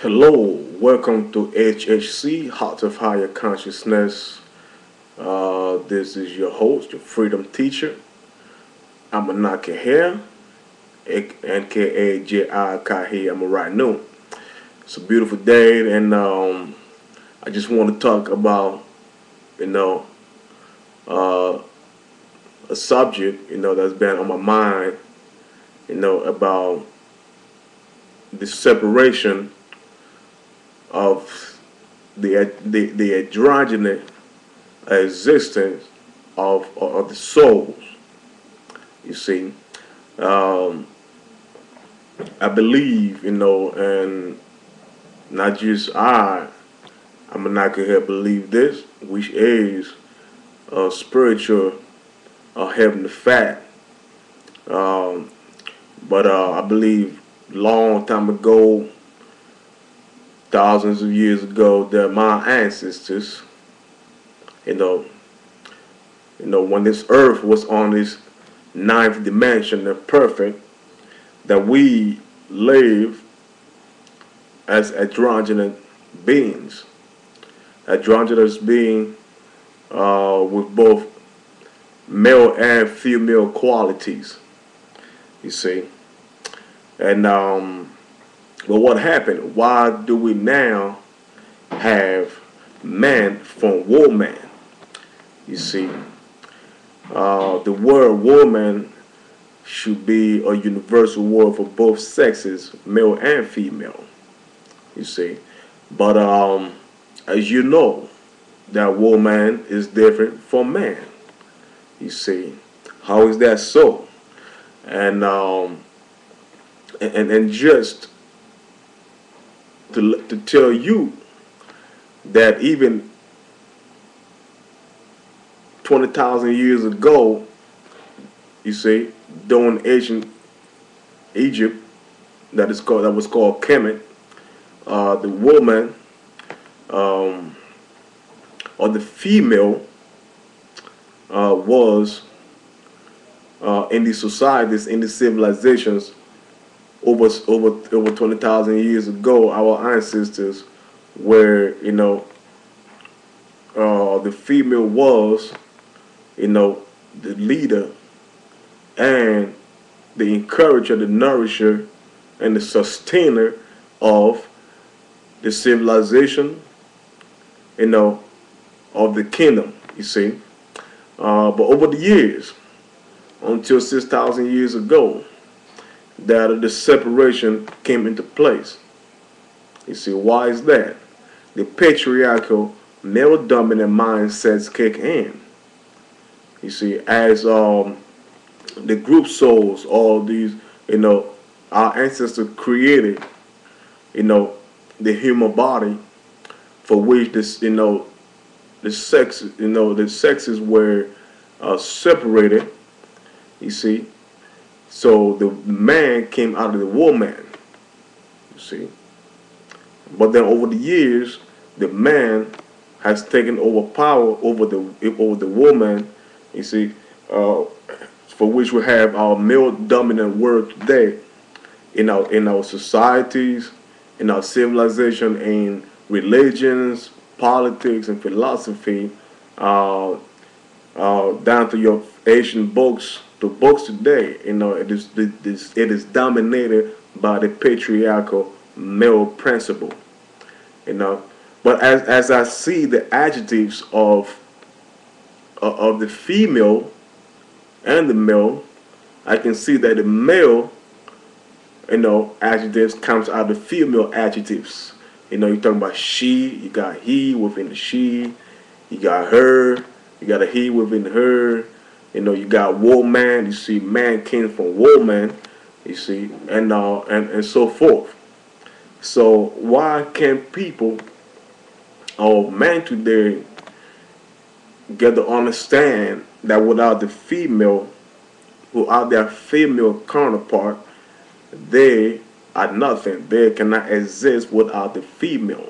Hello, welcome to HHC, Heart of Higher Consciousness. This is your host, your freedom teacher, Amun-RaNun, aka J.I. Amun-RaNun. It's a beautiful day, and I just want to talk about, you know, uh, a subject, that's been on my mind, about the separation of the androgynous existence of the souls. You see, um, I believe, and not just I'm not gonna believe this, which is a spiritual heavenly fact. Um, but I believe long time ago, thousands of years ago, that my ancestors, you know, when this earth was on this ninth dimension, the perfect, that we live as androgynous beings. Androgynous being with both male and female qualities, you see. And but what happened? Why do we now have man from woman? You see, the word woman should be a universal word for both sexes, male and female. You see, but as you know, that woman is different from man. You see, how is that so? And and just to tell you that even 20,000 years ago, you see, during ancient Egypt, that was called Kemet, the woman um, or the female was in these societies, in these civilizations over 20,000 years ago. Our ancestors were, the female was, the leader and the encourager, the nourisher, and the sustainer of the civilization, of the kingdom. You see, but over the years, until 6,000 years ago, that the separation came into place. You see, why is that? The patriarchal, male-dominant mindsets kick in. You see, as the group souls, all these, our ancestors created, the human body, for which this, the sexes were separated. You see, so the man came out of the woman. You see, but then over the years, the man has taken over power over the woman. You see, for which we have our male dominant world today in our societies, in our civilization, in religions, politics, and philosophy, down to your Asian books, the books today. It is dominated by the patriarchal male principle. You know, but as I see the adjectives of the female and the male, I can see that the male, adjectives comes out of the female adjectives. You're talking about she, you got he within the she, you got her, you got a he within her, you got woman, you see man came from woman, you see, and so forth. So why can't people or men today get to understand that without the female, without their female counterpart, they are nothing. They cannot exist without the female.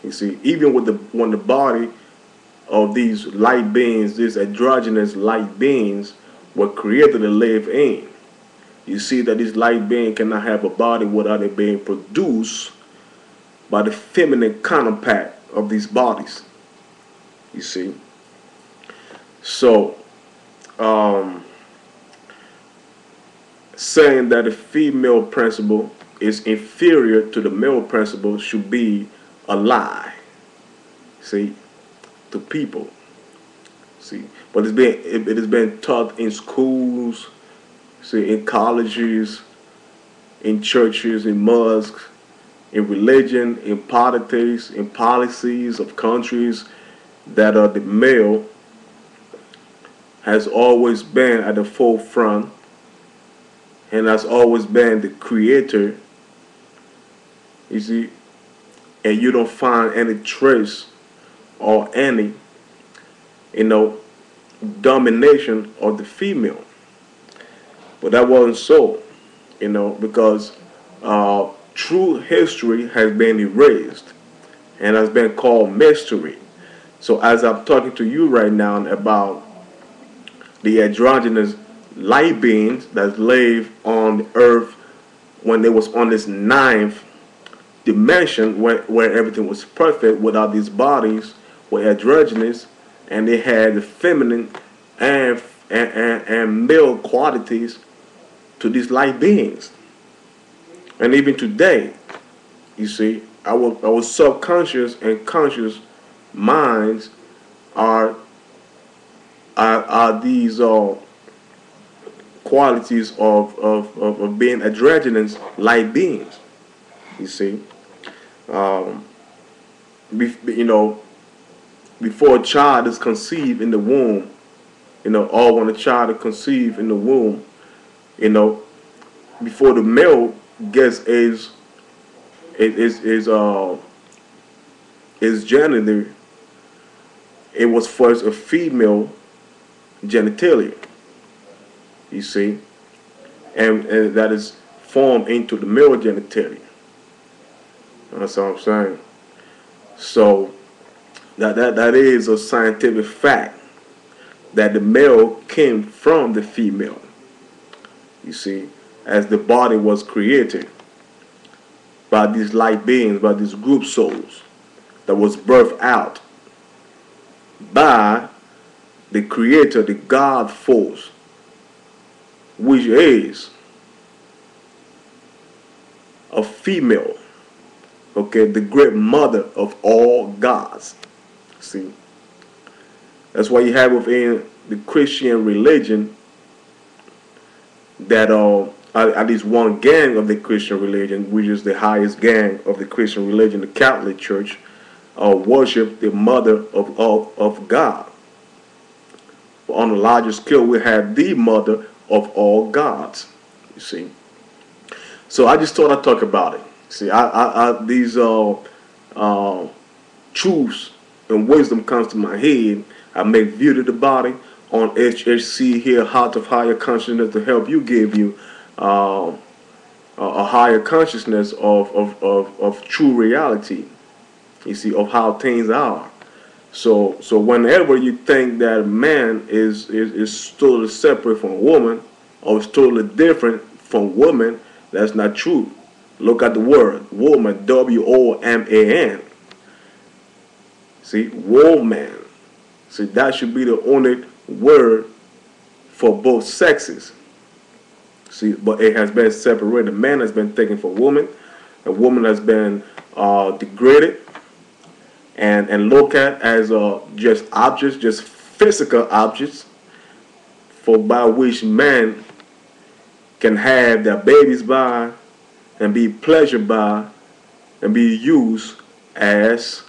You see, even with when the body of these light beings, these androgynous light beings, were created to live in, you see that this light being cannot have a body without it being produced by the feminine counterpart of these bodies. You see, so saying that the female principle is inferior to the male principle should be a lie. See, to people. See, but it has been taught in schools, see, in colleges, in churches, in mosques, in religion, in politics, in policies of countries that the male has always been at the forefront and has always been the creator. You see, and you don't find any trace or any, domination of the female. But that wasn't so, because true history has been erased and has been called mystery. So as I'm talking to you right now about the androgynous light beings that live on the earth when they was on this ninth dimension where everything was perfect without these bodies were androgynous, and they had the feminine and male qualities to these light beings. And even today, you see, our subconscious and conscious minds are these qualities of being androgynous light beings. You see, before a child is conceived in the womb, or when a child is conceived in the womb, before the male gets his genital, it was first a female genitalia. You see, and that is formed into the male genitalia. That's what I'm saying. So that is a scientific fact that the male came from the female. You see, as the body was created by these light beings, by these group souls that was birthed out by the creator, the God force, which is a female, okay, the great mother of all gods. See, that's why you have within the Christian religion that at least one gang of the Christian religion, which is the highest gang of the Christian religion, the Catholic Church, worship the mother of God. But on a larger scale, we have the mother of all gods. You see, so I just thought I'd talk about it. See, these truths and wisdom comes to my head. I make view to the body on HHC here, Heart of Higher Consciousness, to help you give you a higher consciousness of true reality. You see, of how things are. So whenever you think that a man is totally separate from a woman, or is totally different from woman, that's not true. Look at the word woman, WOMAN. See, woman. See, that should be the only word for both sexes. See, but it has been separated. Man has been taken for woman, and woman has been degraded and looked at as just objects, just physical objects, for by which man can have their babies by and be pleasured by and be used as,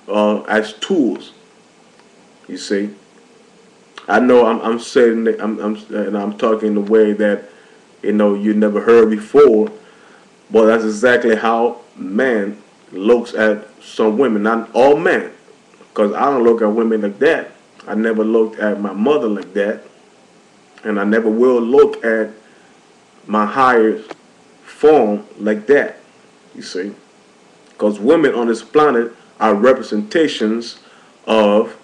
as tools. You see, I know I'm saying I'm talking in a way that you never heard before, but that's exactly how man looks at some women. Not all men, because I don't look at women like that. I never looked at my mother like that, and I never will look at my higher form like that. You see, because women on this planet are representations of,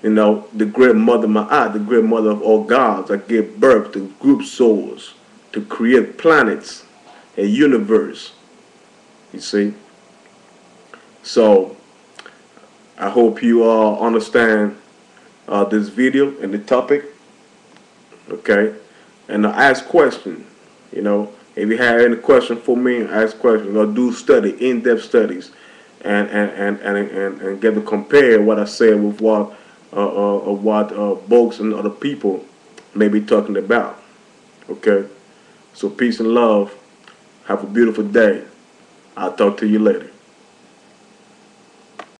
the great mother Ma'at, the great mother of all gods, that gave birth to group souls to create planets, a universe, You see? So I hope you all understand this video and the topic. Okay, and ask questions. You know, if you have any question for me, ask questions or do study, in-depth studies, and get to compare what I said with what books and other people may be talking about. Okay, so peace and love. Have a beautiful day. I'll talk to you later.